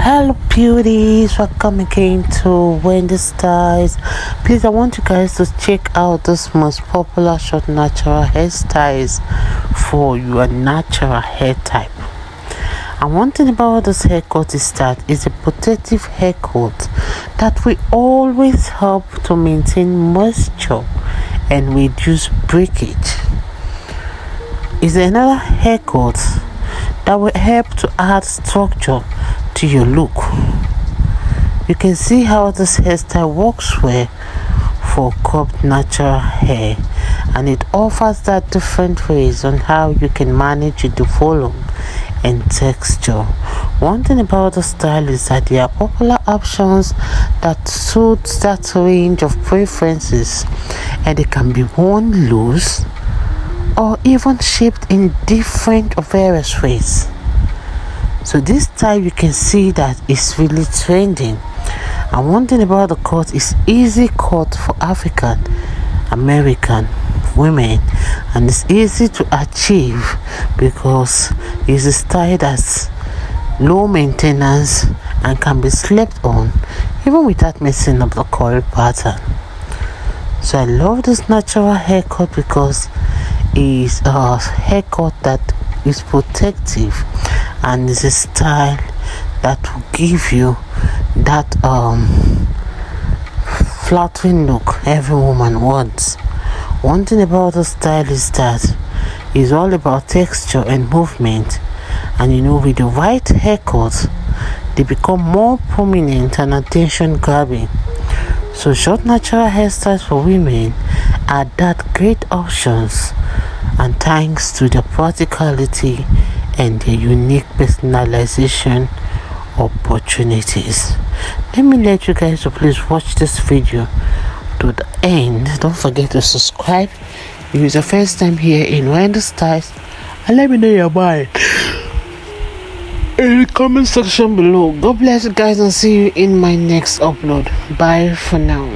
Hello beauties, welcome again to Winnie Styles. Please, I want you guys to check out this most popular short natural hairstyles for your natural hair type. And one thing about this haircut is that it's a protective haircut that will always help to maintain moisture and reduce breakage. It's another haircut that will help to add structure to your look. You can see how this hairstyle works well for cropped natural hair, and it offers that different ways on how you can manage the volume and texture. One thing about the style is that there are popular options that suit that range of preferences, and they can be worn loose or even shaped in different various ways. So this style, you can see that it's really trending. And one thing about the cut is easy cut for African American women, and it's easy to achieve because it's a style that's low maintenance and can be slept on even without messing up the curl pattern. So I love this natural haircut because it's a haircut that is protective, and it's a style that will give you that flattering look every woman wants. One thing about the style is that it's all about texture and movement, and with the right haircut they become more prominent and attention grabbing. So short natural hairstyles for women are that great options, and thanks to the practicality and the unique personalization opportunities. Let me let you guys to please watch this video to the end. Don't forget to subscribe if it's the first time here in Winnie Styles, and let me know your mind in the comment section below. God bless you guys, and see you in my next upload. Bye for now.